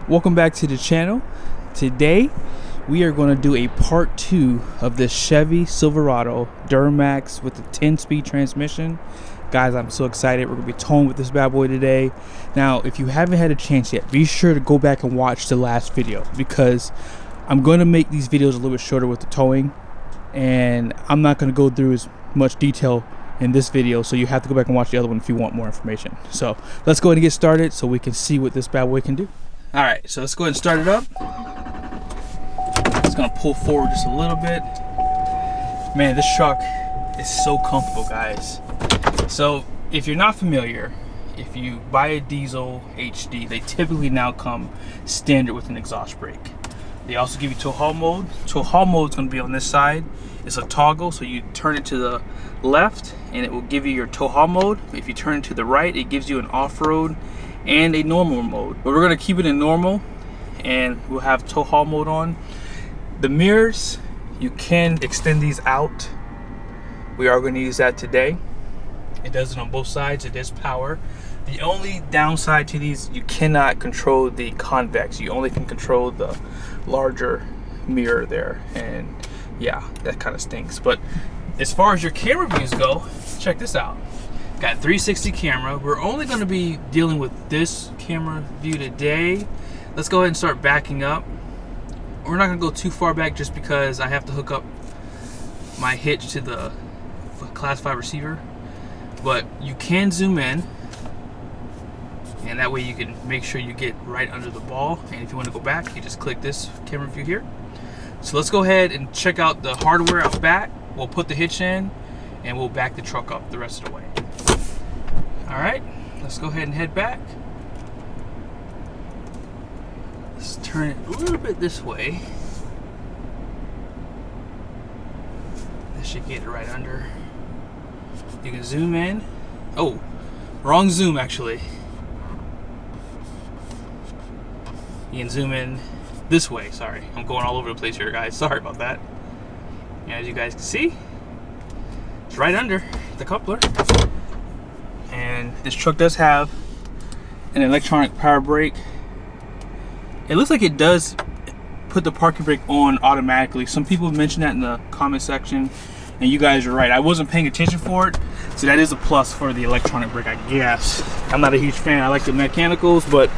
Welcome back to the channel. Today we are going to do a part 2 of this Chevy Silverado Duramax with the 10-speed transmission. Guys, I'm so excited. We're going to be towing with this bad boy today. Now, if you haven't had a chance yet, be sure to go back and watch the last video, because I'm going to make these videos a little bit shorter with the towing, and I'm not going to go through as much detail in this video, so you have to go back and watch the other one if you want more information. So let's go ahead and get started so we can see what this bad boy can do. All right, so let's go ahead and start it up. It's gonna pull forward just a little bit. Man, this truck is so comfortable, guys. So if you're not familiar, if you buy a diesel HD, they typically now come standard with an exhaust brake. They also give you tow haul mode. Tow haul mode is going to be on this side. It's a toggle, so you turn it to the left and it will give you your tow haul mode. If you turn it to the right, it gives you an off-road and a normal mode. But we're going to keep it in normal, and we'll have tow haul mode on. The mirrors, you can extend these out. We are going to use that today. It does it on both sides. It is power. The only downside to these, you cannot control the convex. You only can control the larger mirror there, and yeah, that kind of stinks. But as far as your camera views go, check this out. Got 360 camera. We're only going to be dealing with this camera view today. Let's go ahead and start backing up. We're not going to go too far back just because I have to hook up my hitch to the Class 5 receiver. But you can zoom in, and that way you can make sure you get right under the ball. And if you want to go back, you just click this camera view here. So let's go ahead and check out the hardware out back. We'll put the hitch in and we'll back the truck up the rest of the way. All right, let's go ahead and head back. Let's turn it a little bit this way. That should get it right under. You can zoom in. Oh, wrong zoom actually. You can zoom in this way. Sorry, I'm going all over the place here, guys. Sorry about that. As you guys can see, it's right under the coupler. And this truck does have an electronic power brake. It looks like it does put the parking brake on automatically. Some people mentioned that in the comment section, and you guys are right. I wasn't paying attention for it, so that is a plus for the electronic brake, I guess. I'm not a huge fan. I like the mechanicals, but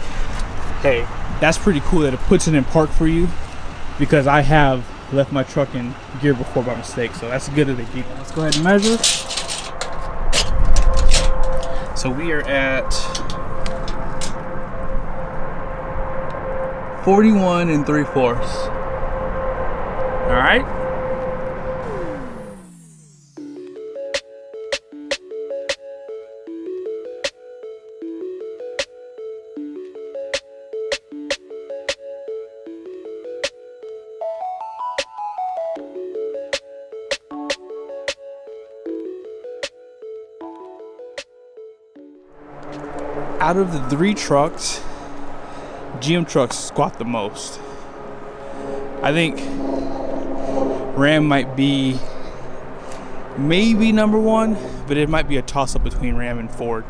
hey, that's pretty cool that it puts it in park for you, because I have left my truck in gear before by mistake, so that's good that they keep it. Let's go ahead and measure. So we are at 41 3/4. All right. Out of the 3 trucks, GM trucks squat the most. I think Ram might be maybe number 1, but it might be a toss-up between Ram and Ford.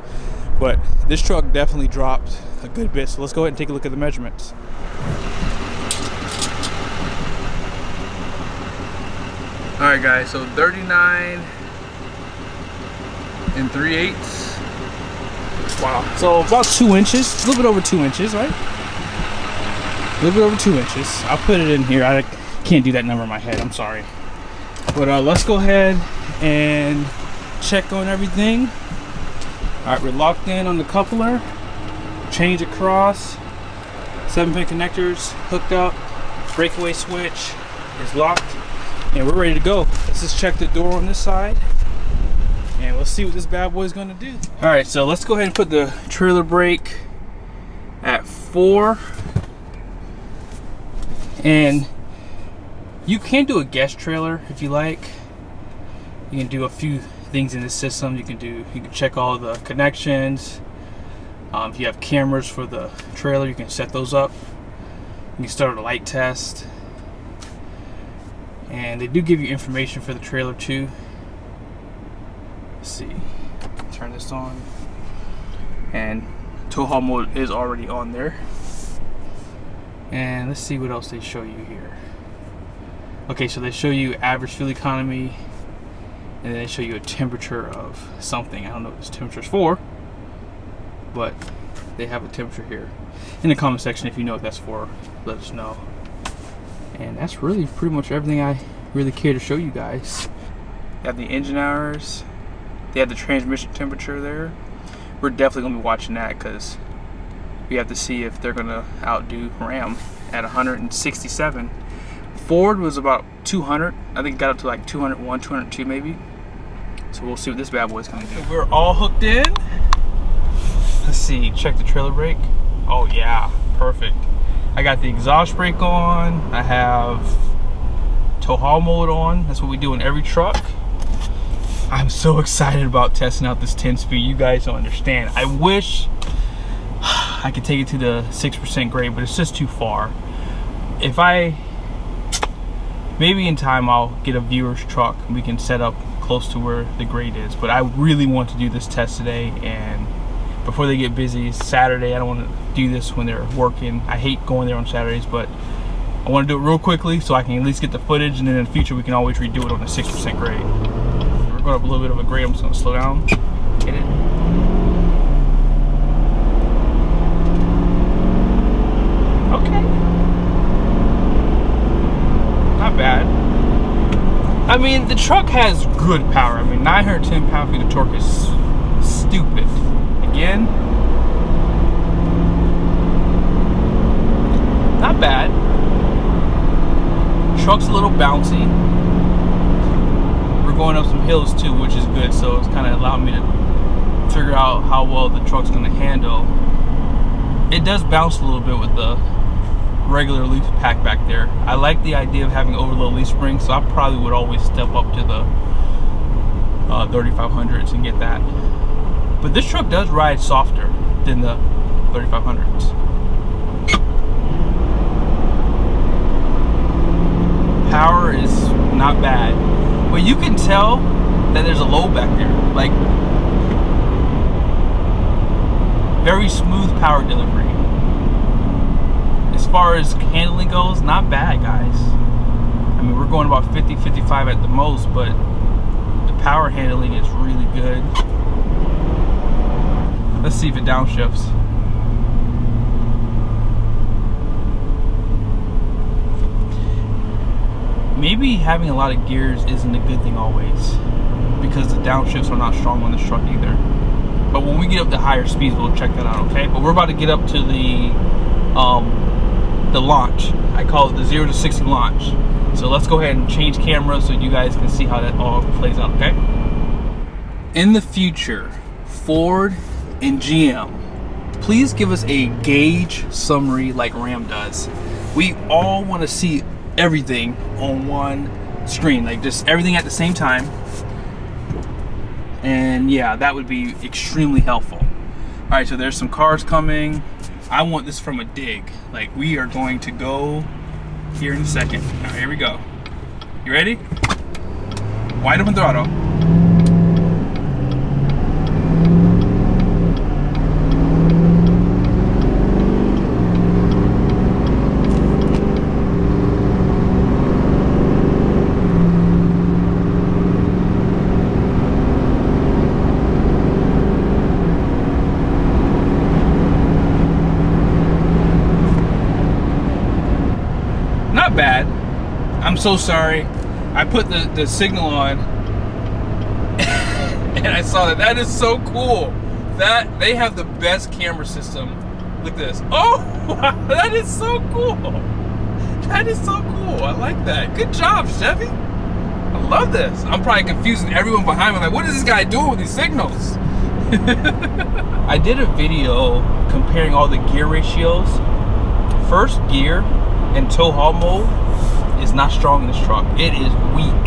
But this truck definitely dropped a good bit, so let's go ahead and take a look at the measurements. All right, guys, so 39 3/8. Wow, so about 2 inches, a little bit over 2 inches, right? A little bit over 2 inches. I'll put it in here. I can't do that number in my head, I'm sorry. But let's go ahead and check on everything. All right, we're locked in on the coupler. Change across. 7-pin connectors hooked up. Breakaway switch is locked. And we're ready to go. Let's just check the door on this side, and we'll see what this bad boy is going to do. All right, so let's go ahead and put the trailer brake at 4. And you can do a guest trailer if you like. You can do a few things in the system. You can check all the connections. If you have cameras for the trailer, you can set those up. You can start a light test. And they do give you information for the trailer too. Let's see, turn this on, and tow haul mode is already on there. And let's see what else they show you here. Okay, so they show you average fuel economy, and then they show you a temperature of something. I don't know what this temperature is for, but they have a temperature here. In the comment section, if you know what that's for, let us know. And that's really pretty much everything I really care to show you guys. They have the engine hours. They have the transmission temperature there. We're definitely gonna be watching that because we have to see if they're gonna outdo Ram at 167. Ford was about 200. I think it got up to like 201, 202 maybe. So we'll see what this bad boy's gonna do. We're all hooked in. Let's see, check the trailer brake. Oh yeah, perfect. I got the exhaust brake on. I have tow haul mode on. That's what we do in every truck. I'm so excited about testing out this 10-speed. You guys don't understand. I wish I could take it to the 6% grade, but it's just too far. Maybe in time I'll get a viewer's truck and we can set up close to where the grade is. But I really want to do this test today, and before they get busy, it's Saturday. I don't want to do this when they're working. I hate going there on Saturdays, but I want to do it real quickly so I can at least get the footage, and then in the future we can always redo it on a 6% grade. We're going up a little bit of a grade. I'm just going to slow down. Hit it. Okay. Not bad. I mean, the truck has good power. I mean, 910 pound-feet of torque is stupid. Again, not bad. Truck's a little bouncy. We're going up some hills too, which is good, so it's kind of allowed me to figure out how well the truck's going to handle. It does bounce a little bit with the regular leaf pack back there. I like the idea of having overload leaf springs, so I probably would always step up to the 3500s and get that. But this truck does ride softer than the 3500s. Power is not bad, but you can tell that there's a low back there. Like, very smooth power delivery. As far as handling goes, not bad, guys. I mean, we're going about 50, 55 at the most, but the power handling is really good. Let's see if it downshifts. Maybe having a lot of gears isn't a good thing always, because the downshifts are not strong on this truck either. But when we get up to higher speeds, we'll check that out, okay? But we're about to get up to the launch. I call it the 0 to 60 launch. So let's go ahead and change cameras so you guys can see how that all plays out, okay? In the future, Ford and GM, please give us a gauge summary like Ram does. We all want to see everything on one screen, like just everything at the same time. And yeah, that would be extremely helpful. All right, so there's some cars coming. I want this from a dig. Like, we are going to go here in a second. All right, here we go. You ready? Wide open throttle. Not bad. I'm so sorry. I put the signal on and I saw that. That is so cool. That they have the best camera system. Look at this. Oh, that is so cool. That is so cool. I like that. Good job, Chevy. I love this. I'm probably confusing everyone behind me. Like, what is this guy doing with these signals? I did a video comparing all the gear ratios. First gear and tow haul mode is not strong in this truck. It is weak.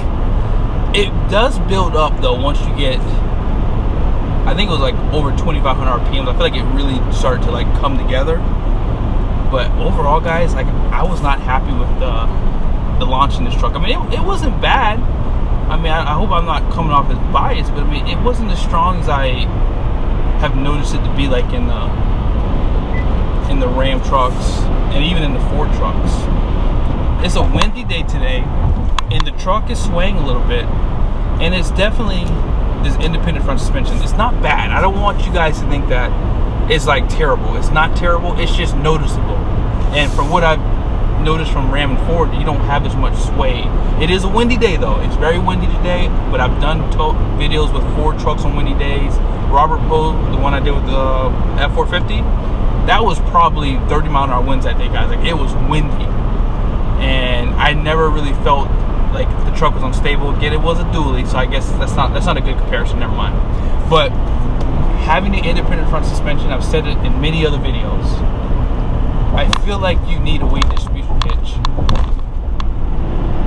It does build up though once you get, I think it was like over 2,500 RPMs. I feel like it really started to like come together. But overall, guys, like, I was not happy with the launch in this truck. I mean, it wasn't bad. I mean, I hope I'm not coming off as biased, but I mean, it wasn't as strong as I have noticed it to be like in the Ram trucks and even in the Ford trucks. It's a windy day today, and the truck is swaying a little bit, and it's definitely this independent front suspension. It's not bad. I don't want you guys to think that it's like terrible. It's not terrible. It's just noticeable. And from what I've noticed from Ram and Ford, you don't have as much sway. It is a windy day though. It's very windy today, but I've done videos with Ford trucks on windy days. Robert Poe, the one I did with the F450, that was probably 30-mile-an-hour winds that day, guys. Like, it was windy, and I never really felt like the truck was unstable. Again, it was a dually, so I guess that's not a good comparison. Never mind. But having the independent front suspension, I've said it in many other videos, I feel like you need a weight distribution hitch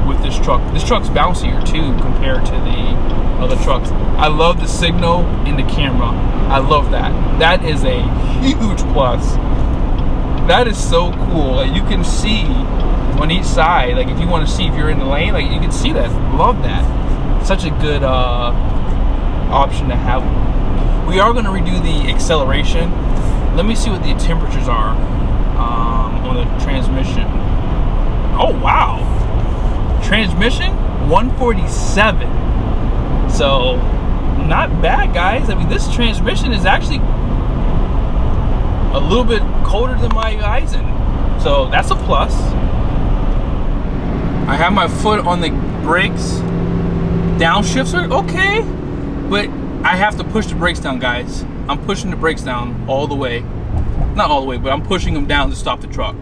with this truck. This truck's bouncier too compared to the other trucks. I love the signal in the camera. I love that. That is a huge plus. That is so cool. Like, you can see on each side, like if you want to see if you're in the lane, like you can see that. Love that. Such a good option to have. We are going to redo the acceleration. Let me see what the temperatures are on the transmission. Oh wow, transmission 147. So not bad, guys. I mean, this transmission is actually a little bit colder than my Eisen, so that's a plus. I have my foot on the brakes. Downshifts are okay, but I have to push the brakes down, guys. I'm pushing the brakes down all the way. Not all the way, but I'm pushing them down to stop the truck.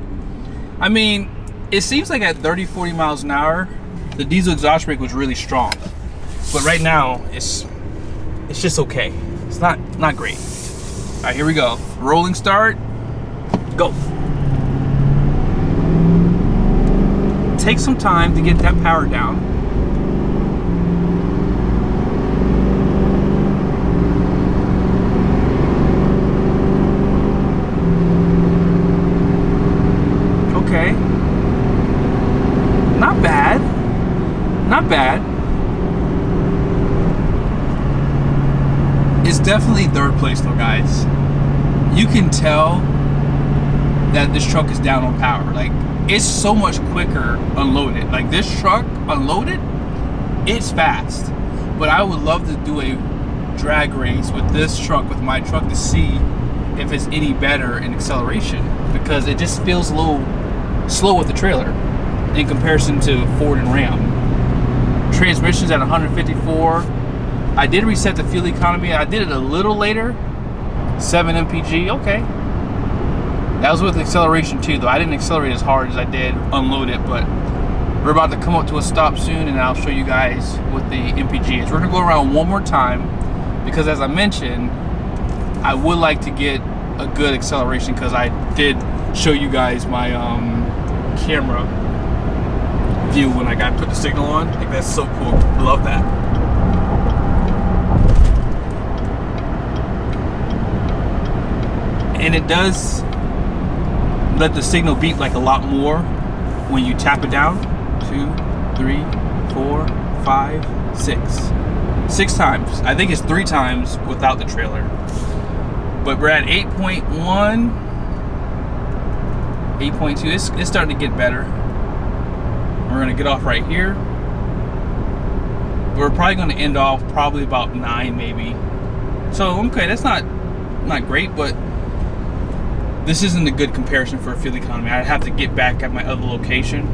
I mean, it seems like at 30-40 miles an hour, the diesel exhaust brake was really strong. But right now, it's just okay. It's not great. All right, here we go. Rolling start. Go. Take some time to get that power down. Okay. Not bad. Not bad. It's definitely third place though, guys. You can tell that this truck is down on power. Like, it's so much quicker unloaded. Like, this truck unloaded, it's fast. But I would love to do a drag race with this truck, with my truck, to see if it's any better in acceleration, because it just feels a little slow with the trailer in comparison to Ford and Ram. Transmission's at 154. I did reset the fuel economy. I did it a little later. 7 mpg, okay. That was with acceleration too, though. I didn't accelerate as hard as I did unload it, but we're about to come up to a stop soon, and I'll show you guys what the mpg is. We're gonna go around one more time, because as I mentioned, I would like to get a good acceleration, because I did show you guys my camera view when I put the signal on. Like, that's so cool. Love that. And it does let the signal beep like a lot more when you tap it down. 2, 3, 4, 5, 6. 6 times. I think it's 3 times without the trailer. But we're at 8.1, 8.2. It's starting to get better. We're gonna get off right here. We're probably gonna end off probably about 9 maybe. So okay, that's not great, but this isn't a good comparison for a fuel economy. I'd have to get back at my other location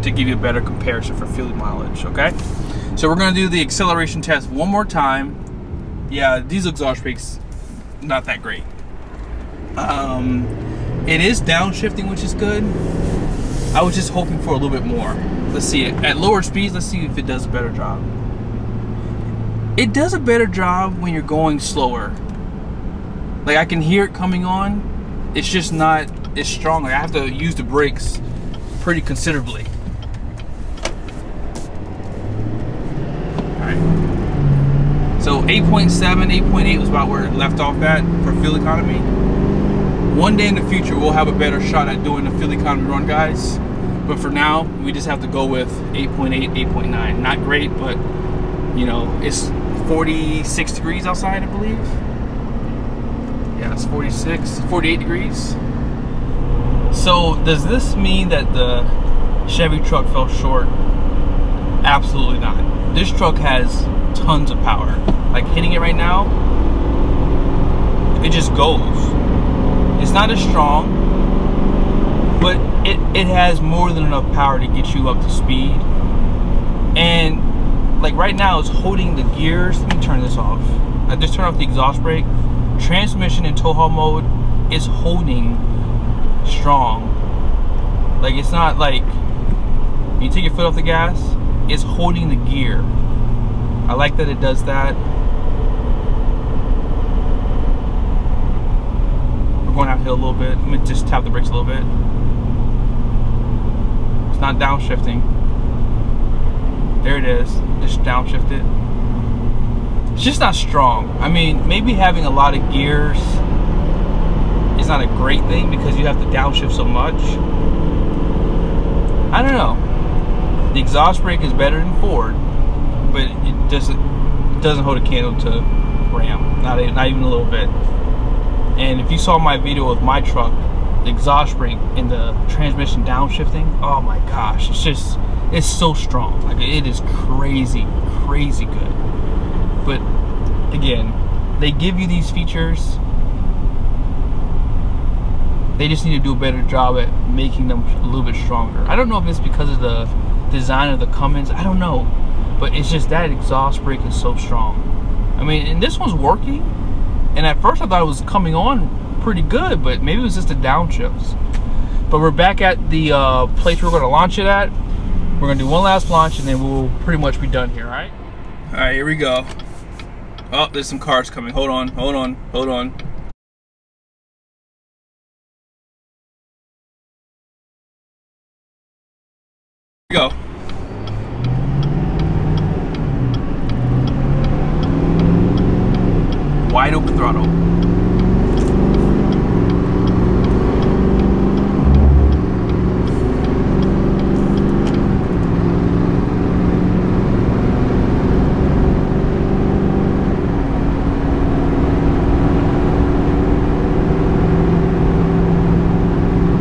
to give you a better comparison for fuel mileage, okay? So we're gonna do the acceleration test one more time. Yeah, diesel exhaust brake's not that great. It is downshifting, which is good. I was just hoping for a little bit more. Let's see it. At lower speeds, let's see if it does a better job. It does a better job when you're going slower. Like, I can hear it coming on. It's just not as strong. Like, I have to use the brakes pretty considerably. Alright. So 8.7, 8.8 was about where it left off at for fuel economy. One day in the future, we'll have a better shot at doing the fuel economy run, guys. But for now, we just have to go with 8.8, 8.9. Not great, but, you know, it's 46 degrees outside, I believe. Yeah, it's 46, 48 degrees. So does this mean that the Chevy truck fell short? Absolutely not. This truck has tons of power. Like hitting it right now, it just goes. It's not as strong, but it has more than enough power to get you up to speed. And like right now it's holding the gears. Let me turn this off. I just turned off the exhaust brake. Transmission in tow haul mode is holding strong. Like it's not like you take your foot off the gas, it's holding the gear. I like that it does that. We're going uphill a little bit. Let me just tap the brakes a little bit. It's not downshifting. There it is. Just downshift it. It's just not strong. I mean, maybe having a lot of gears is not a great thing because you have to downshift so much. I don't know. The exhaust brake is better than Ford, but it doesn't hold a candle to Ram. Not even a little bit. And if you saw my video of my truck, the exhaust brake and the transmission downshifting, oh my gosh, it's so strong. Like it is crazy good. But again, they give you these features. They just need to do a better job at making them a little bit stronger. I don't know if it's because of the design of the Cummins. I don't know. But it's just that exhaust brake is so strong. I mean, and this one's working. And at first I thought it was coming on pretty good, but maybe it was just the downshifts. But we're back at the place we're going to launch it at. We're going to do one last launch and then we'll pretty much be done here, all right? All right, here we go. Oh, there's some cars coming. Hold on. Here we go. Wide open throttle.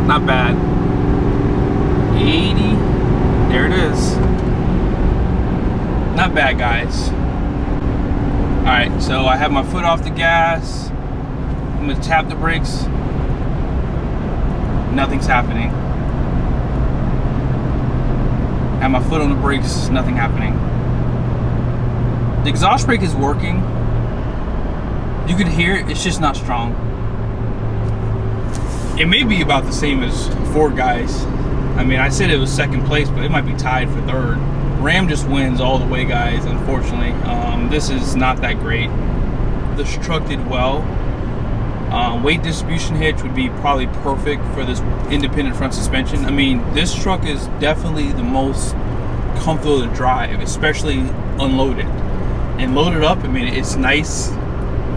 Not bad. 80. There it is. Not bad, guys. Alright, so I have my foot off the gas. I'm gonna tap the brakes. Nothing's happening. I have my foot on the brakes, nothing happening. The exhaust brake is working. You can hear it, it's just not strong. It may be about the same as Ford, guys. I mean, I said it was second place, but it might be tied for third. Ram just wins all the way, guys, unfortunately. This is not that great. This truck did well. Weight distribution hitch would be probably perfect for this independent front suspension. I mean, this truck is definitely the most comfortable to drive, especially unloaded. And loaded up, I mean, it's nice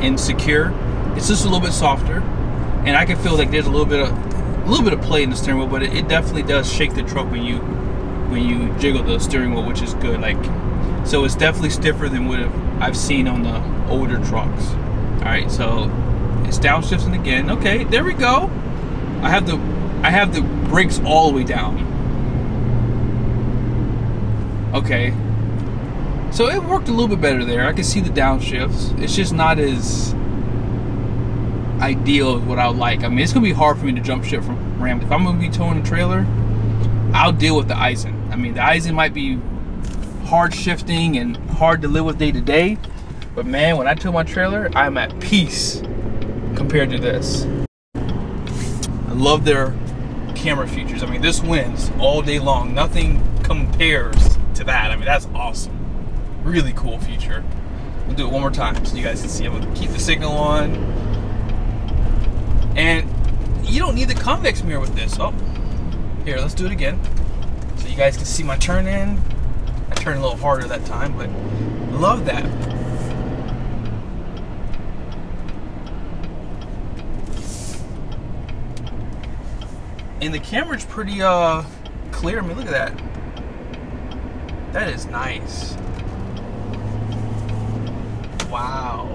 and secure. It's just a little bit softer. And I can feel like there's a little bit of play in the steering wheel, but it definitely does shake the truck when you jiggle the steering wheel, which is good. Like, so it's definitely stiffer than what I've seen on the older trucks. All right, so it's downshifting again. Okay, there we go. I have the brakes all the way down. Okay, so it worked a little bit better there. I can see the downshifts. It's just not as ideal as what I would like. I mean, it's gonna be hard for me to jump ship from Ram. If I'm gonna be towing a trailer, I'll deal with the Eisen. I mean, the Eisen might be hard shifting and hard to live with day to day, but man, when I tow my trailer, I'm at peace compared to this. I love their camera features. I mean, this wins all day long. Nothing compares to that. I mean, that's awesome. Really cool feature. We'll do it one more time so you guys can see. I'm gonna keep the signal on. And you don't need the convex mirror with this. Oh, here, let's do it again. So you guys can see my turn in. I turned a little harder that time, but love that. And the camera's pretty clear. I mean, look at that. That is nice. Wow.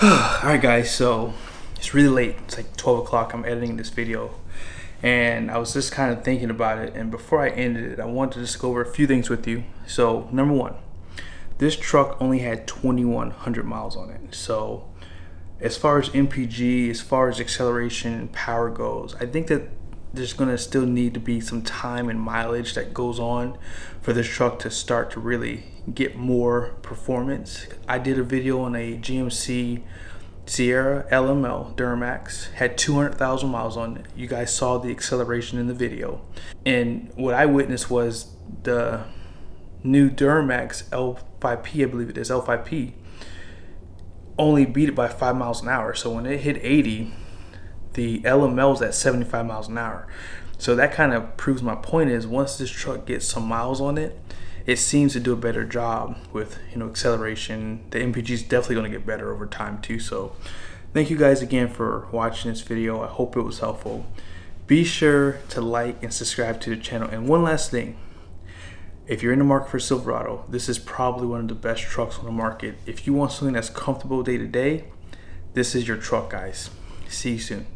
Alright guys, so It's really late. It's like 12 o'clock. I'm editing this video, and I was just kind of thinking about it. And before I ended it, I wanted to just go over a few things with you. So number one, this truck only had 2,100 miles on it. So as far as MPG, as far as acceleration and power goes, I think that there's gonna still need to be some time and mileage that goes on for this truck to start to really get more performance. I did a video on a GMC Sierra LML Duramax, had 200,000 miles on it. You guys saw the acceleration in the video. And what I witnessed was the new Duramax L5P, I believe it is, L5P, only beat it by 5 miles an hour. So when it hit 80, the LML was at 75 miles an hour. So that kind of proves my point is once this truck gets some miles on it, it seems to do a better job with, you know, acceleration. The MPG is definitely going to get better over time too. So thank you guys again for watching this video. I hope it was helpful. Be sure to like and subscribe to the channel. And one last thing, if you're in the market for Silverado, this is probably one of the best trucks on the market. If you want something that's comfortable day to day, this is your truck, guys. See you soon.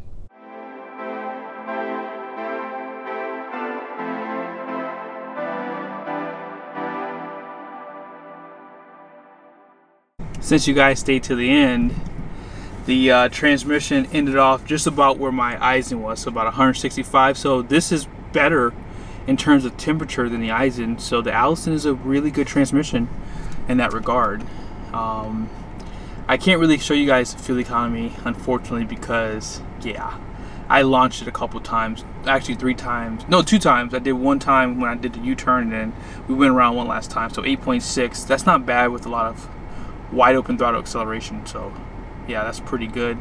Since you guys stayed to the end, the transmission ended off just about where my Eisen was, so about 165. So this is better in terms of temperature than the Eisen. So the Allison is a really good transmission in that regard. I can't really show you guys fuel economy, unfortunately, because yeah, I launched it a couple times, actually 3 times, no 2 times. I did one time when I did the U-turn, and then we went around one last time. So 8.6, that's not bad with a lot of wide open throttle acceleration. So yeah, that's pretty good.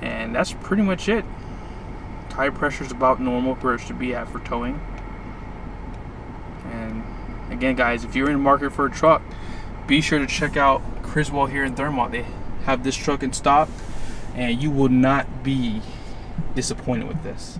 And that's pretty much it. Tire pressure is about normal where it should be at for towing. And again, guys, if you're in the market for a truck, be sure to check out Criswell here in Thermont. They have this truck in stock, and you will not be disappointed with this.